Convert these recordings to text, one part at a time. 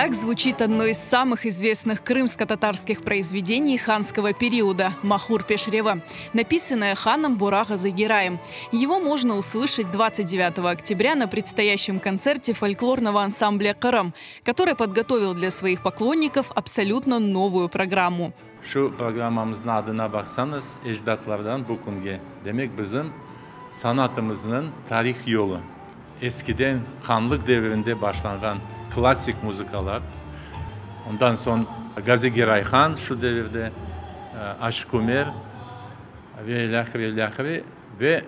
Так звучит одно из самых известных крымско-татарских произведений ханского периода «Махур Пешрева», написанное ханом Бурага Загираем. Его можно услышать 29 октября на предстоящем концерте фольклорного ансамбля «Кырым», который подготовил для своих поклонников абсолютно новую программу. Şu programımızın adına baksanız, ecdatlardan bu kunge. Demek bizim sanatımızın tarih yolu. Eskiden Hanlık devrinde başlanan klasik müzikalar. Ondan sonra Gazi Giray Han şu devirde Aşık Ömer ve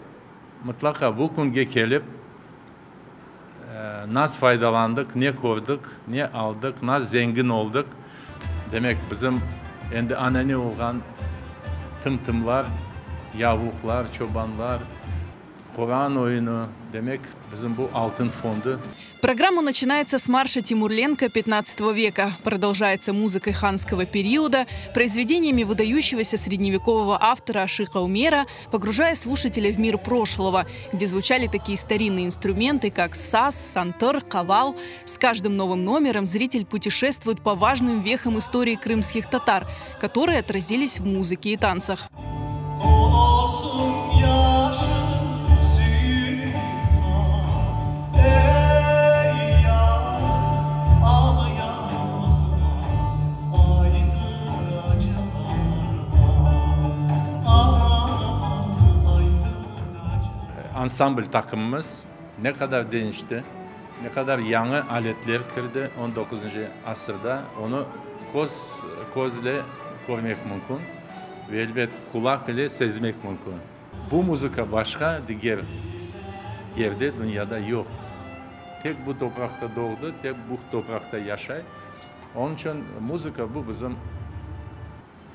mutlaka bu kunge gelip nasıl faydalandık, ne koyduk, ne aldık, nasıl zengin olduk. Demek bizim endi anane olgan tımtımlar, yavuklar, çobanlar, Kur'an oyunu demek bizim bu altın fondu. Программа начинается с марша Тимурленко XV века, продолжается музыкой ханского периода, произведениями выдающегося средневекового автора Ашика Умера, погружая слушателя в мир прошлого, где звучали такие старинные инструменты, как саз, сантыр, кавал. С каждым новым номером зритель путешествует по важным вехам истории крымских татар, которые отразились в музыке и танцах. Ansambl takımımız ne kadar değişti, ne kadar yeni aletler girdi 19. asırda onu göz ile görmek mümkün ve elbet kulak ile sezmek mümkün. Bu müzik başka diğer yerde dünyada yok. Tek bu toprakta doğdu, tek bu toprakta yaşay. Onun için müzik bu bizim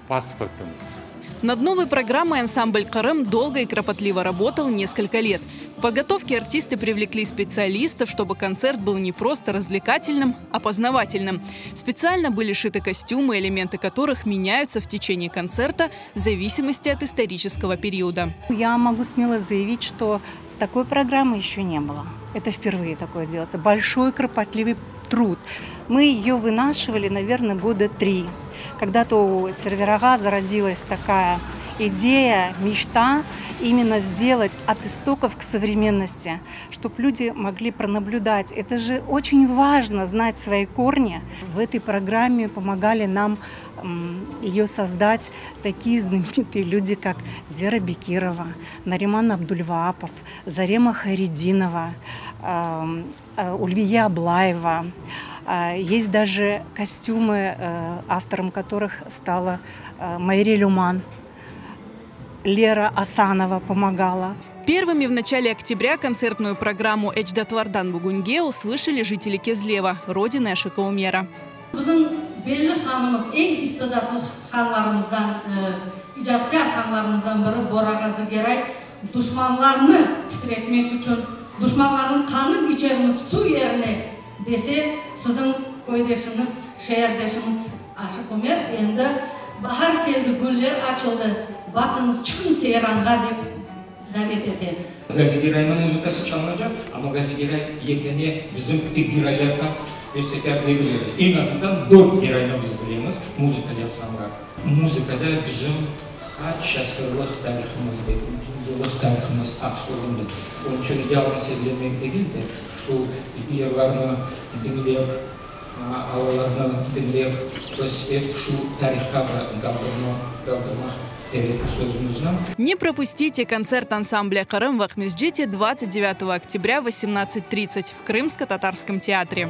паспортом. Над новой программой ансамбль «Кырым» долго и кропотливо работал несколько лет. В подготовке артисты привлекли специалистов, чтобы концерт был не просто развлекательным, а познавательным. Специально были шиты костюмы, элементы которых меняются в течение концерта в зависимости от исторического периода. Я могу смело заявить, что такой программы еще не было. Это впервые такое делается. Большой кропотливый труд. Мы ее вынашивали, наверное, года 3. Когда-то у Серверага зародилась такая идея, мечта именно сделать от истоков к современности, чтобы люди могли пронаблюдать. Это же очень важно знать свои корни. В этой программе помогали нам ее создать такие знаменитые люди, как Зера Бекирова, Нариман Абдульваапов, Зарема Хайрединова, Ульвия Аблаева. Есть даже костюмы, автором которых стала Майри Люман. Лера Асанова помогала. Первыми в начале октября концертную программу «Эчдатлардан Бугунге» услышали жители Кезлева, родины Ашика Умера. Dese sizin koydaşınız, şehirdaşınız Aşık Ömer endi bahar geldi, güller açıldı. Bakınız çıkın seyranga dep davet eten. Gazi Giray'ın müzikası çalınacak ama Gazi Giray yekeni bizim küçük giraylardan öseterleri en azından 4 girayla biz bilemiz müzika yapılanlar. Müzikada bizim kaç asırlık tariximiz aksuğundu. Onun için yalnız söylemek değil de şu yerlerini dinleyip, havalarını dinleyip, şu tarihka kaldırmak gerekli sözümüzden. Не пропустите концерт ансамбля «Кырым» в Акмесджите 29 октября в 18:30 в Крымско-Татарском театре.